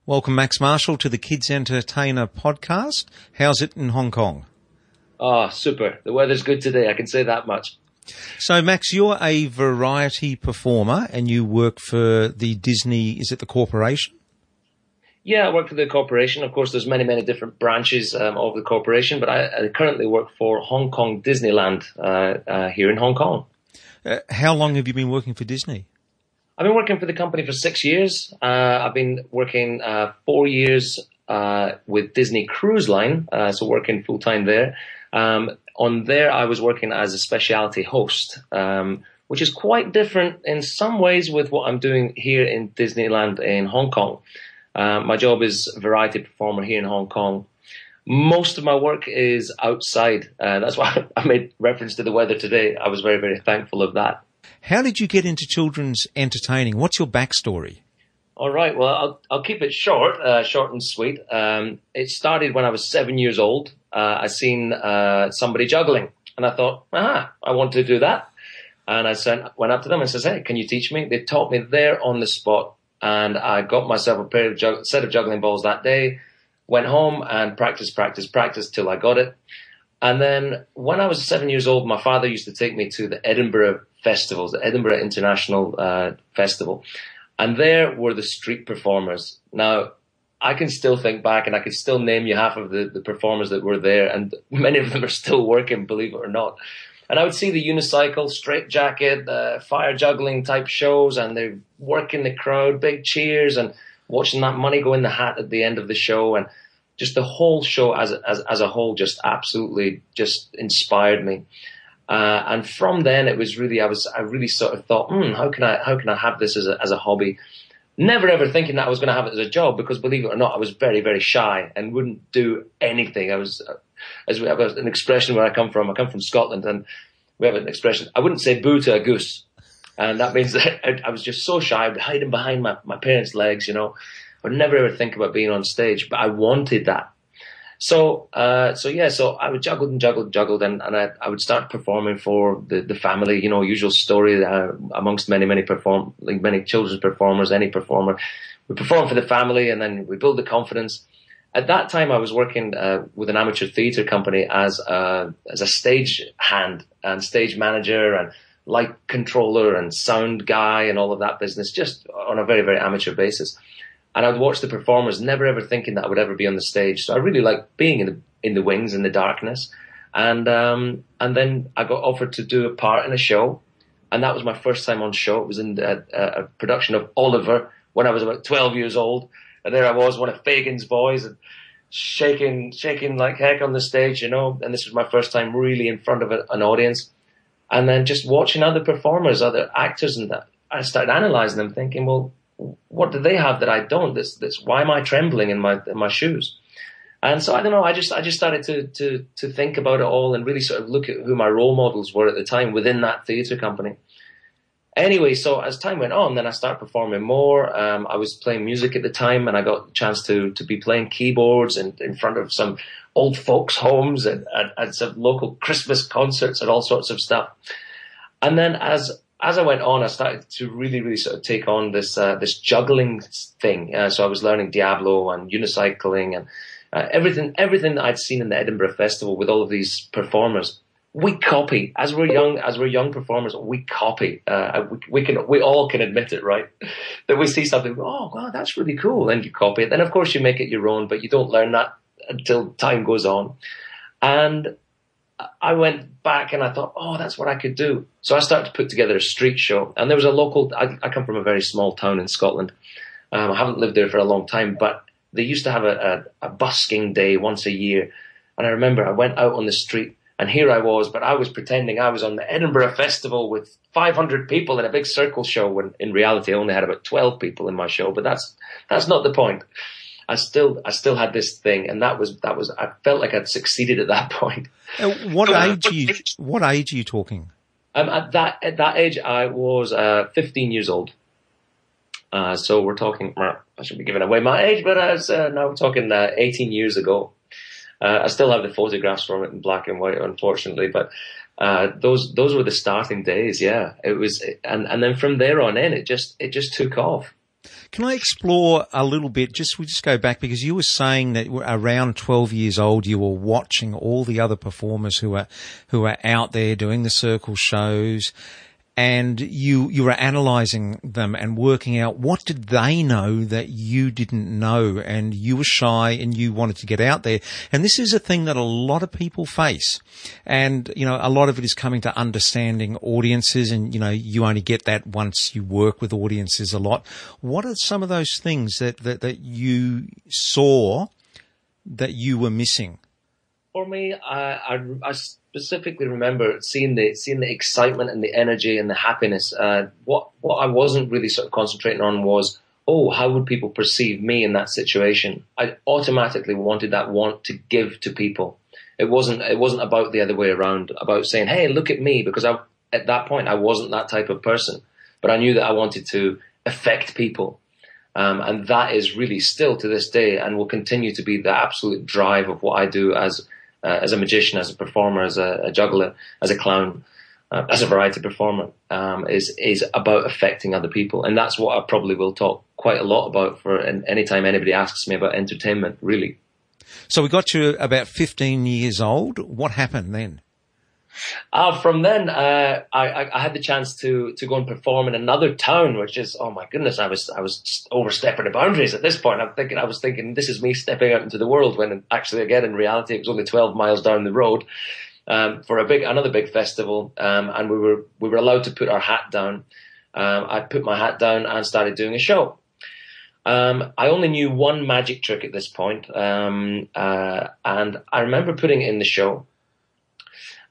Welcome, Max Marshall, to the Kids Entertainer podcast. How's it in Hong Kong? Oh, super. The weather's good today, I can say that much. So, Max, you're a variety performer and you work for the Disney, is it the corporation? Yeah, I work for the corporation. Of course, there's many, many different branches of the corporation, but I currently work for Hong Kong Disneyland here in Hong Kong. How long have you been working for Disney? I've been working for the company for 6 years. I've been working 4 years with Disney Cruise Line, so working full-time there. On there, I was working as a specialty host, which is quite different in some ways with what I'm doing here in Disneyland in Hong Kong. My job is variety performer here in Hong Kong. Most of my work is outside. That's why I made reference to the weather today. I was very, very thankful of that. How did you get into children's entertaining? What's your backstory? All right. Well, I'll keep it short and sweet. It started when I was 7 years old. I seen somebody juggling, and I thought, I want to do that. And I went up to them and says, "Hey, can you teach me?" They taught me there on the spot, and I got myself a set of juggling balls that day. Went home and practiced till I got it. And then when I was 7 years old, my father used to take me to the Edinburgh festivals, the Edinburgh International Festival. And there were the street performers. Now, I can still think back and I can still name you half of the performers that were there. And many of them are still working, believe it or not. And I would see the unicycle, straitjacket, fire juggling type shows, and they're working the crowd, big cheers, and watching that money go in the hat at the end of the show. And just the whole show as a whole just absolutely just inspired me. And from then it was really, I really sort of thought, how can I have this as a hobby? Never ever thinking that I was going to have it as a job, because believe it or not, I was very, very shy and wouldn't do anything. As we have an expression where I come from Scotland, and we have an expression, I wouldn't say boo to a goose. And that means that I was just so shy, I'd be hiding behind my parents' legs, I would never ever think about being on stage, but I wanted that. So I would juggled, and I would start performing for the family, usual story amongst many children's performers, any performer. We perform for the family, and then we build the confidence. At that time, I was working with an amateur theatre company as a stage hand and stage manager and light controller and sound guy and all of that business, just on a very, very amateur basis. And I would watch the performers, never ever thinking that I would ever be on the stage. So I really liked being in the wings, in the darkness. And then I got offered to do a part in a show, and that was my first time on show. It was in a production of Oliver when I was about 12 years old. And there I was, one of Fagin's boys, and shaking like heck on the stage, And this was my first time really in front of an audience. And then just watching other performers, other actors, and that, I started analysing them, thinking, well, what do they have that I don't? This why am I trembling in my shoes? And so I don't know. I just started to think about it all and really sort of look at who my role models were at the time within that theatre company. Anyway, so as time went on, then I started performing more. I was playing music at the time, and I got a chance to be playing keyboards in front of some old folks' homes and at some local Christmas concerts and all sorts of stuff. And then as I went on, I started to really, really sort of take on this juggling thing. So I was learning Diablo and unicycling and everything that I'd seen in the Edinburgh Festival with all of these performers. We copy as we're young performers. We copy. We all can admit it, right? That we see something. Oh, wow, that's really cool, and you copy it. Then of course you make it your own, but you don't learn that until time goes on. And I went back and I thought, oh, that's what I could do. So I started to put together a street show. And there was a local, I come from a very small town in Scotland. I haven't lived there for a long time, but they used to have a busking day once a year. And I remember I went out on the street, and here I was, but I was pretending I was on the Edinburgh Festival with 500 people in a big circle show, when in reality I only had about 12 people in my show. But that's not the point. I still had this thing, and that was I felt like I'd succeeded at that point. What age are you talking? At that age, I was 15 years old. So we're talking. I should be giving away my age, but now we're talking 18 years ago. I still have the photographs from it in black and white, unfortunately, but those were the starting days. Yeah, it was, and then from there on in, it just took off. Can I explore a little bit? We just go back because you were saying that around 12 years old, you were watching all the other performers who are out there doing the circle shows, and you were analysing them and working out what did they know that you didn't know, and you were shy and you wanted to get out there. And this is a thing that a lot of people face. And, a lot of it is coming to understanding audiences, and, you only get that once you work with audiences a lot. What are some of those things that you saw that you were missing? For me, I specifically remember seeing the excitement and the energy and the happiness. What I wasn't really sort of concentrating on was, how would people perceive me in that situation? I automatically wanted that want to give to people. It wasn't about the other way around, about saying, hey, look at me, because at that point I wasn't that type of person. But I knew that I wanted to affect people. And that is really still to this day, and will continue to be the absolute drive of what I do as a magician, as a performer, as a juggler, as a clown, as a variety performer, is about affecting other people. And that's what I probably will talk quite a lot about for any time anybody asks me about entertainment, really. So we got to about 15 years old. What happened then? From then, I had the chance to go and perform in another town, which is, oh my goodness, I was overstepping the boundaries at this point. I was thinking this is me stepping out into the world, when actually, again, in reality, it was only 12 miles down the road for another big festival, and we were allowed to put our hat down. I put my hat down and started doing a show. I only knew one magic trick at this point, and I remember putting it in the show.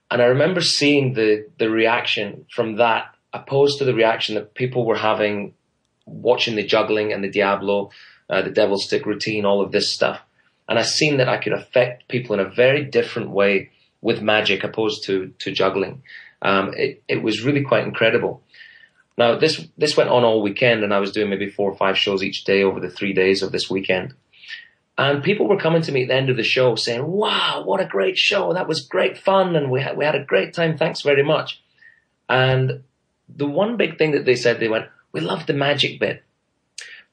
And I remember seeing the reaction from that, opposed to the reaction that people were having watching the juggling and the Diablo, the devil stick routine, all of this stuff. And I seen that I could affect people in a very different way with magic opposed to juggling. It was really quite incredible. Now, this went on all weekend, and I was doing maybe 4 or 5 shows each day over the 3 days of this weekend. And people were coming to me at the end of the show saying, wow, what a great show. That was great fun. And we had a great time. Thanks very much. And the one big thing that they said, they went, we loved the magic bit.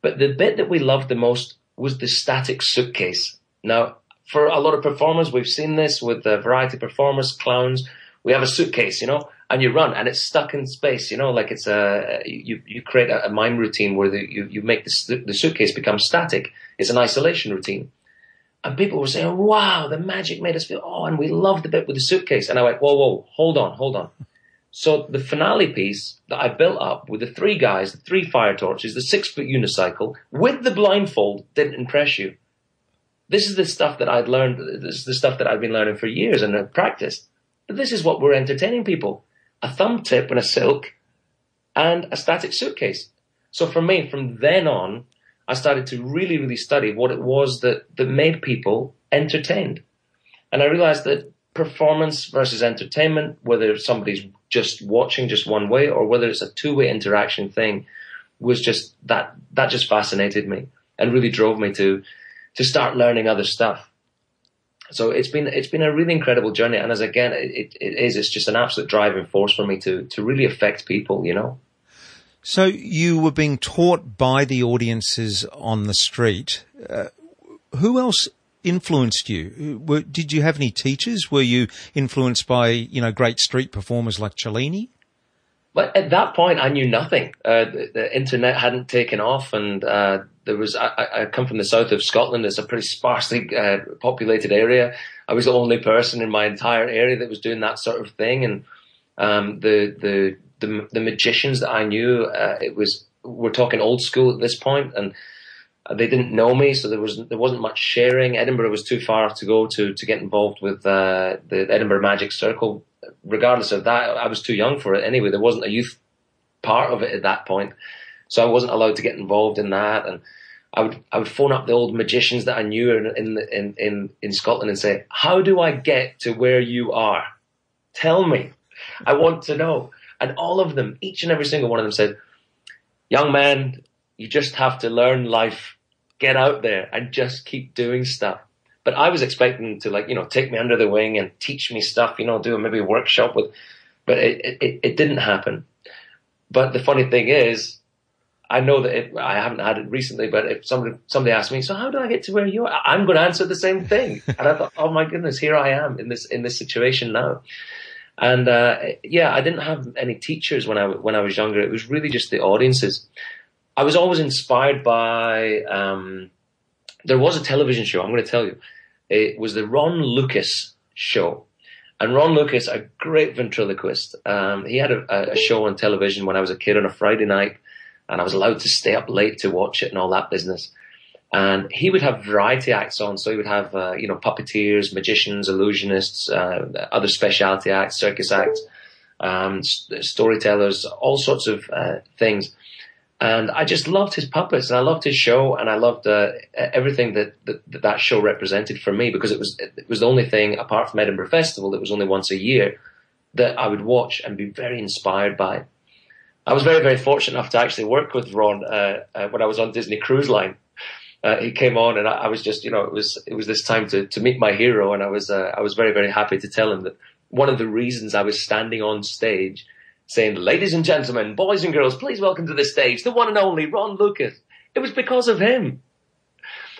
But the bit that we loved the most was the static suitcase. Now, for a lot of performers, we've seen this with variety performers, clowns. We have a suitcase, and you run, and it's stuck in space, like it's you create a mime routine where you make the suitcase become static. It's an isolation routine. And people were saying, wow, the magic made us feel, and we loved the bit with the suitcase. And I went, whoa, hold on. So the finale piece that I built up with the 3 guys, the 3 fire torches, the 6-foot unicycle, with the blindfold, didn't impress you. This is the stuff that I'd learned. This is the stuff that I've been learning for years and have practiced. But this is what we're entertaining people. A thumb tip and a silk and a static suitcase. So for me, from then on, I started to really, really study what it was that made people entertained. And I realized that performance versus entertainment, whether somebody's just watching just one way or whether it's a 2-way interaction thing, was just that just fascinated me and really drove me to start learning other stuff. So it's been a really incredible journey. And it's just an absolute driving force for me to really affect people, So you were being taught by the audiences on the street. Who else influenced you? Did you have any teachers? Were you influenced by, great street performers like Cellini? But at that point, I knew nothing. The internet hadn't taken off, and I come from the south of Scotland. It's a pretty sparsely populated area. I was the only person in my entire area that was doing that sort of thing, and the magicians that I knew, we're talking old school at this point, and they didn't know me, so there wasn't much sharing. Edinburgh was too far to go to get involved with the Edinburgh Magic Circle. Regardless of that, I was too young for it anyway. There wasn't a youth part of it at that point, so I wasn't allowed to get involved in that. And I would phone up the old magicians that I knew in Scotland and say, "How do I get to where you are? Tell me, I want to know." And all of them, each and every single one of them said, "Young man, you just have to learn life. Get out there and just keep doing stuff." But I was expecting them to take me under the wing and teach me stuff, do maybe a workshop with, but it didn't happen. But the funny thing is, I know that I haven't had it recently, but if somebody asked me, so how do I get to where you are? I'm going to answer the same thing. And I thought, oh my goodness, here I am in this situation now. And I didn't have any teachers when I was younger. It was really just the audiences. I was always inspired by. There was a television show. I'm going to tell you, it was the Ron Lucas show. And Ron Lucas, a great ventriloquist, he had a show on television when I was a kid on a Friday night, and I was allowed to stay up late to watch it and all that business. And he would have variety acts on. So he would have, puppeteers, magicians, illusionists, other specialty acts, circus acts, storytellers, all sorts of things. And I just loved his puppets, and I loved his show, and I loved everything that show represented for me, because it was the only thing, apart from Edinburgh Festival, that was only once a year, that I would watch and be very inspired by. I was very, very fortunate enough to actually work with Ron when I was on Disney Cruise Line. He came on, and I was just, it was this time to meet my hero, and I was very, very happy to tell him that one of the reasons I was standing on stage saying, "Ladies and gentlemen, boys and girls, please welcome to the stage the one and only Ron Lucas." It was because of him.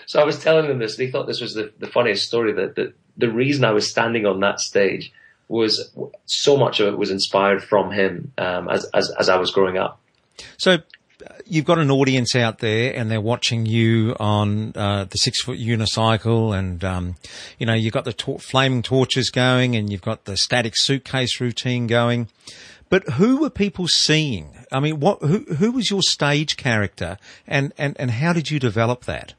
So I was telling him this, and he thought this was the funniest story, that the reason I was standing on that stage was so much of it was inspired from him as I was growing up. So you've got an audience out there, and they're watching you on the 6-foot unicycle, and you've got the flaming torches going, and you've got the static suitcase routine going. But who were people seeing? I mean, who was your stage character, and how did you develop that?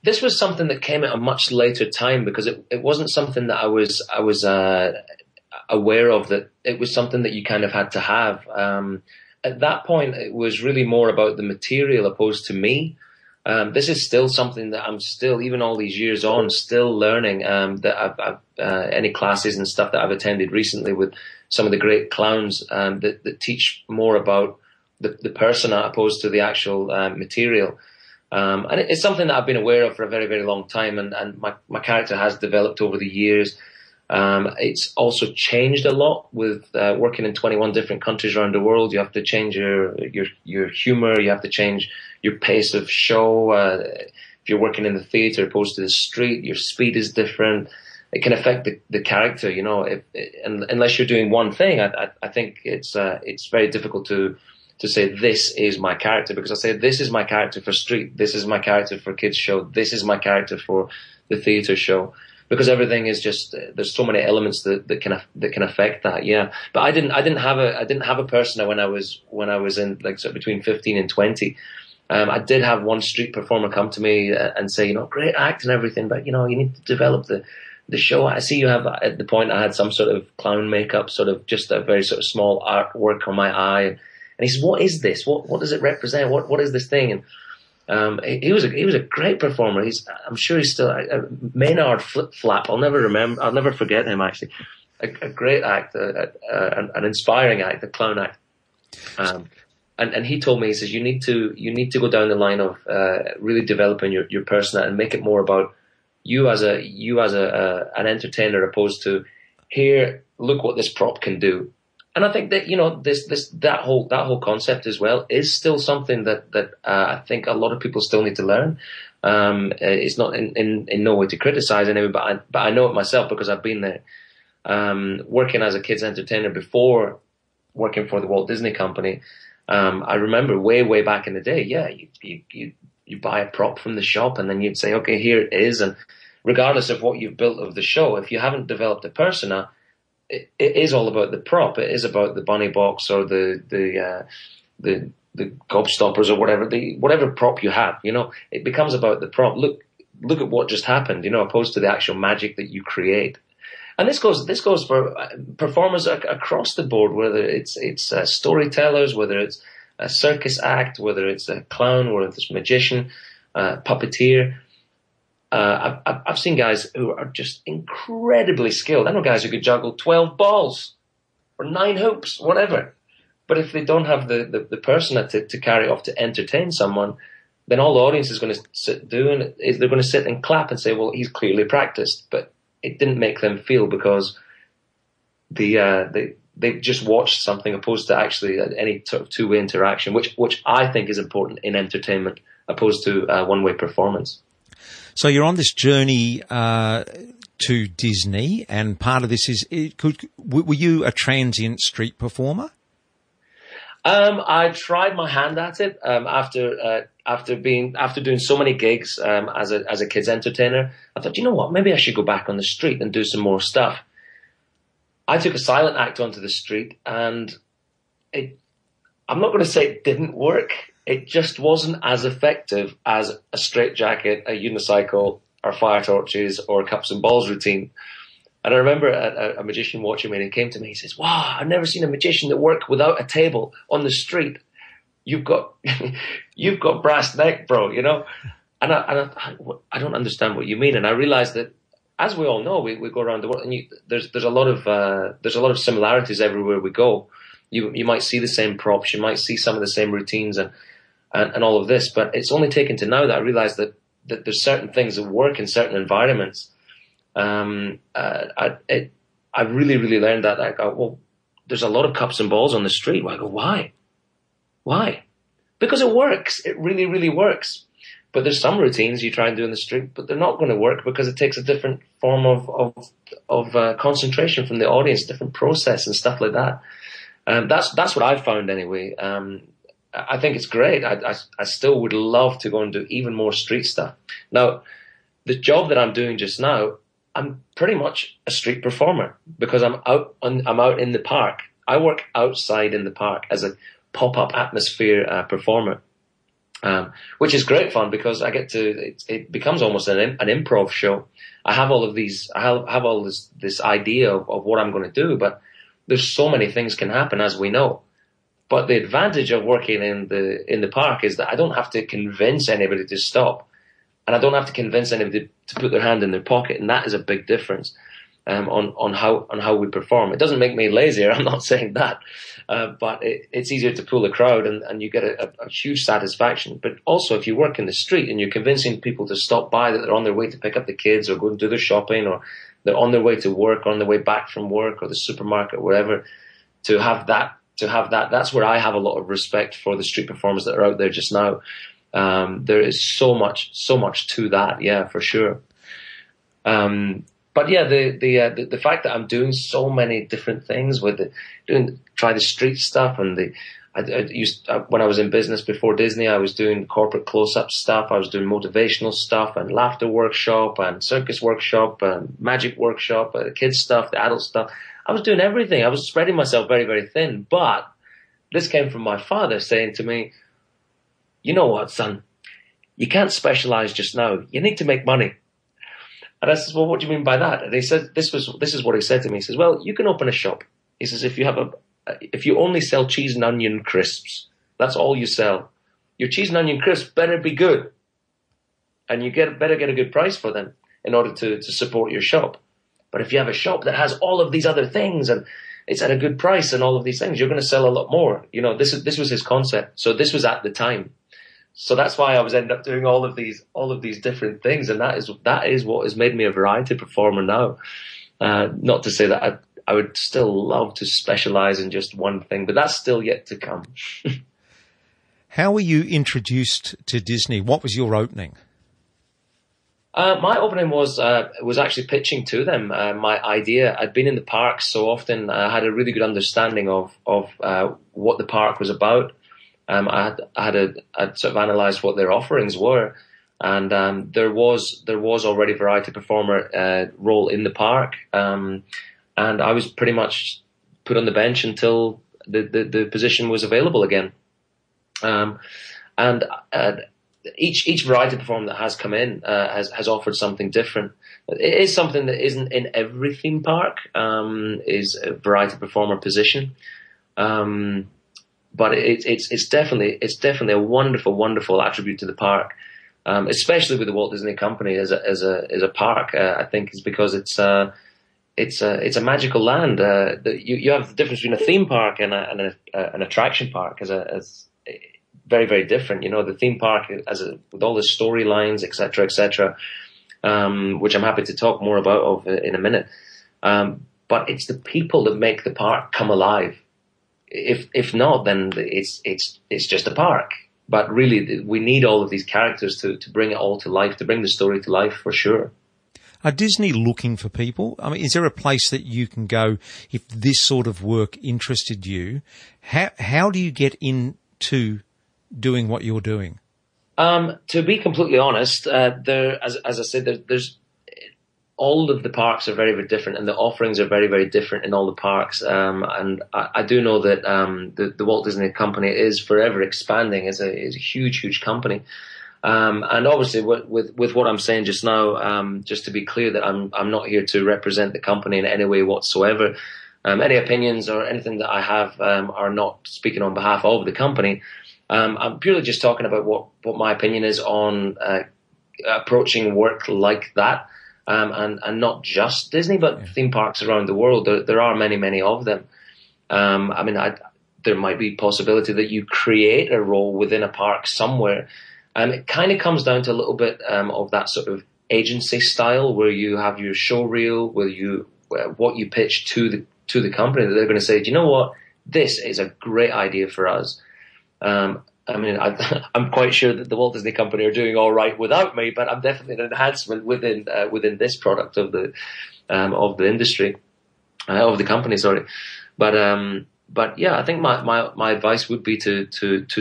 This was something that came at a much later time, because it wasn't something that I was aware of, that it was something that you kind of had to have. At that point, it was really more about the material opposed to me. This is still something that I'm still, even all these years on, still learning. That I've any classes and stuff that I've attended recently with some of the great clowns that teach more about the persona opposed to the actual material. And it's something that I've been aware of for a very, very long time, and my character has developed over the years. It's also changed a lot with working in 21 different countries around the world. You have to change your humor. You have to change your pace of show. If you're working in the theater opposed to the street, your speed is different. It can affect the character, unless you're doing one thing. I think it's very difficult to say this is my character, because I say this is my character for street, this is my character for kids show, this is my character for the theater show, because everything is just, there's so many elements that can affect that. Yeah, but I didn't have a persona when I was in, like, sort of between 15 and 20. I did have one street performer come to me and say, great act and everything, but you need to develop the show. I see you have, at the point I had some sort of clown makeup, sort of just a very sort of small artwork on my eye. And he says, "What is this? What does it represent? What is this thing?" And he was a great performer. I'm sure he's still Maynard Flip Flap. I'll never forget him, actually. A great act, an inspiring act, a clown act. And he told me, he says, you need to go down the line of really developing your persona and make it more about you as an entertainer, opposed to, here, look what this prop can do. And I think that that whole concept as well is still something that I think a lot of people still need to learn. It's not in no way to criticize anyone, but I know it myself, because I've been there. Working as a kids entertainer before working for the Walt Disney Company, I remember way back in the day. Yeah, you buy a prop from the shop, and then you'd say, okay, here it is, and regardless of what you've built of the show, if you haven't developed a persona, it is all about the prop. It is about the bunny box or the gobstoppers or whatever prop you have. It becomes about the prop. Look at what just happened. Opposed to the actual magic that you create. And this goes for performers across the board. Whether it's storytellers, whether it's a circus act, whether it's a clown, whether it's a magician, puppeteer. I've seen guys who are just incredibly skilled. I know guys who could juggle 12 balls or 9 hoops, whatever. But if they don't have the persona to carry off to entertain someone, then all the audience is going to is they're going to sit and clap and say, well, he's clearly practiced. But it didn't make them feel, because the they've just watched something, opposed to actually any sort of two-way interaction, which I think is important in entertainment, opposed to one-way performance. So you're on this journey to Disney, and part of this is, were you a transient street performer? I tried my hand at it after doing so many gigs as a kids entertainer. I thought, you know what, maybe I should go back on the street and do some more stuff. I took a silent act onto the street, and I'm not going to say it didn't work. It just wasn't as effective as a straitjacket, a unicycle, or fire torches, or a cups and balls routine. And I remember a magician watching me, and he came to me. He says, "Wow, I've never seen a magician that worked without a table on the street. You've got brass neck, bro. You know." And I don't understand what you mean. And I realized that, as we all know, we go around the world, and there's a lot of similarities everywhere we go. You might see the same props, you might see some of the same routines, and all of this. But it's only taken to now that I realize that there's certain things that work in certain environments. I really, really learned that. I go, well, there's a lot of cups and balls on the street. I go, why? Why? Because it works. It really, really works. But there's some routines you try and do in the street, but they're not going to work because it takes a different form of concentration from the audience, different process and stuff like that. That's what I've found anyway. I think it's great. I still would love to go and do even more street stuff. Now, the job that I'm doing just now, I'm pretty much a street performer because I'm out in the park. I work outside in the park as a pop-up atmosphere performer, which is great fun because I get to. It becomes almost an improv show. I have all of these. I have all this idea of what I'm going to do, but there's so many things can happen, as we know. But the advantage of working in the park is that I don't have to convince anybody to stop. And I don't have to convince anybody to put their hand in their pocket, and that is a big difference on how we perform. It doesn't make me lazier. I'm not saying that, but it's easier to pull a crowd, and you get a huge satisfaction. But also, if you work in the street and you're convincing people to stop by, that they're on their way to pick up the kids or go and do their shopping, or they're on their way to work, or on their way back from work or the supermarket, or wherever, to have that, that's where I have a lot of respect for the street performers that are out there just now. There is so much to that, yeah, for sure. But yeah, the fact that I'm doing so many different things with try the street stuff, and when I was in business before Disney, I was doing corporate close-up stuff. I was doing motivational stuff and laughter workshop and circus workshop and magic workshop, kids stuff, the adult stuff. I was doing everything. I was spreading myself very, very thin. But this came from my father saying to me, "You know what, son? You can't specialize just now. You need to make money." And I said, "Well, what do you mean by that?" And he said, this is what he said to me. He says, "Well, you can open a shop." He says, if you only sell cheese and onion crisps, that's all you sell. Your cheese and onion crisps better be good. And you better get a good price for them in order to support your shop. But if you have a shop that has all of these other things and it's at a good price and all of these things, you're going to sell a lot more. You know, this was his concept. So this was at the time. So that's why I was ended up doing all of these different things, and that is what has made me a variety performer now. Not to say that I would still love to specialize in just one thing, but that's still yet to come. How were you introduced to Disney? What was your opening? My opening was actually pitching to them my idea. I'd been in the park so often. I had a really good understanding of what the park was about. I'd sort of analysed what their offerings were, and there was already a variety performer role in the park, and I was pretty much put on the bench until the position was available again. Each variety performer that has come in has offered something different. It is something that isn't in every theme park, is a variety performer position. But it's definitely a wonderful attribute to the park, especially with the Walt Disney Company as a park. I think is because it's a magical land. You have the difference between a theme park and an attraction park as very, very different. You know, the theme park with all the storylines, etc., which I'm happy to talk more about in a minute. but it's the people that make the park come alive. If not, then it's just a park. But really, we need all of these characters to bring it all to life, to bring the story to life, for sure. Are Disney looking for people? I mean, is there a place that you can go if this sort of work interested you? How do you get into doing what you're doing? To be completely honest, as I said, there's all of the parks are very, very different, and the offerings are very, very different in all the parks. And I do know that the Walt Disney Company is forever expanding. It's a huge, huge company. And obviously, with what I'm saying just now, just to be clear that I'm not here to represent the company in any way whatsoever. Any opinions or anything that I have are not speaking on behalf of the company. I'm purely just talking about what my opinion is on approaching work like that, and not just Disney, but theme parks around the world. There are many, many of them. I mean, there might be possibility that you create a role within a park somewhere. It kind of comes down to a little bit of that sort of agency style, where you have your show reel, what you pitch to the company, that they're going to say, do you know what, this is a great idea for us. I mean, I'm quite sure that the Walt Disney Company are doing all right without me, but I'm definitely an enhancement within this product of the industry, of the company. Sorry, but yeah, I think my advice would be to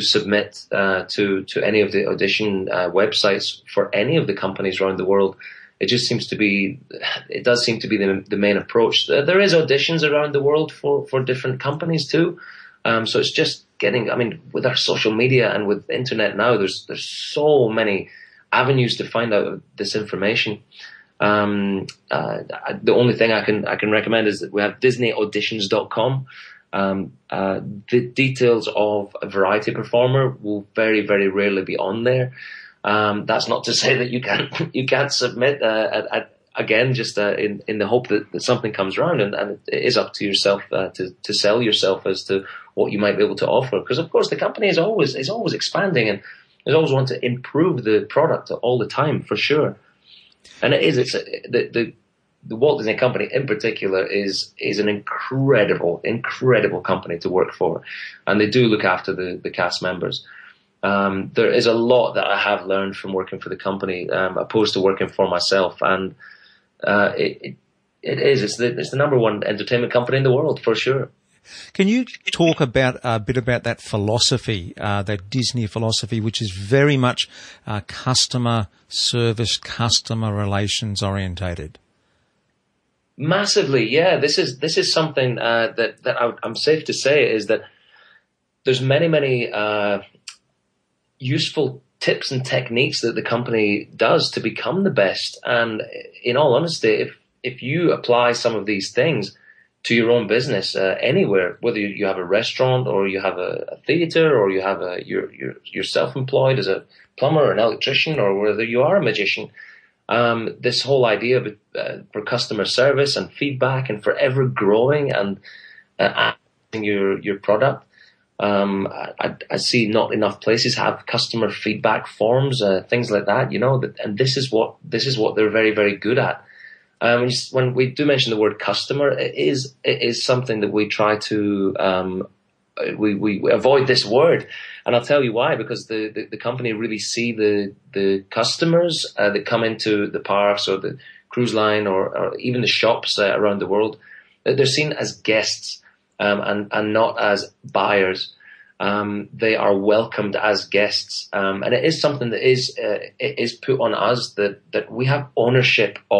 submit to any of the audition websites for any of the companies around the world. It does seem to be the main approach. There is auditions around the world for different companies too. So it's just getting, I mean, with our social media and with the internet now, there's so many avenues to find out this information. The only thing I can recommend is that we have DisneyAuditions.com. The details of a variety performer will very, very rarely be on there. That's not to say that you can't submit again, just in the hope that something comes around, and it is up to yourself to sell yourself as to what you might be able to offer. Because of course the company is always expanding, and is always want to improve the product all the time, for sure. And the Walt Disney Company in particular is an incredible company to work for, and they do look after the cast members. There is a lot that I have learned from working for the company, opposed to working for myself, and it's the number one entertainment company in the world, for sure. Can you talk about a bit about that philosophy, that Disney philosophy, which is very much customer service, customer relations orientated? Massively, yeah. This is something that I'm safe to say is that there's many useful tips and techniques that the company does to become the best. And in all honesty, if you apply some of these things to your own business anywhere, whether you have a restaurant or you have a theater, or you have you're self-employed as a plumber or an electrician, or whether you are a magician, this whole idea for customer service and feedback and forever growing and adding your product. I see not enough places have customer feedback forms, things like that, and this is what they're very, very good at. When we do mention the word customer, it is something that we try to we avoid this word, and I'll tell you why. Because the company really see the customers that come into the parks or the cruise line or even the shops around the world, that they're seen as guests and not as buyers. They are welcomed as guests, and it is something that is put on us that we have ownership of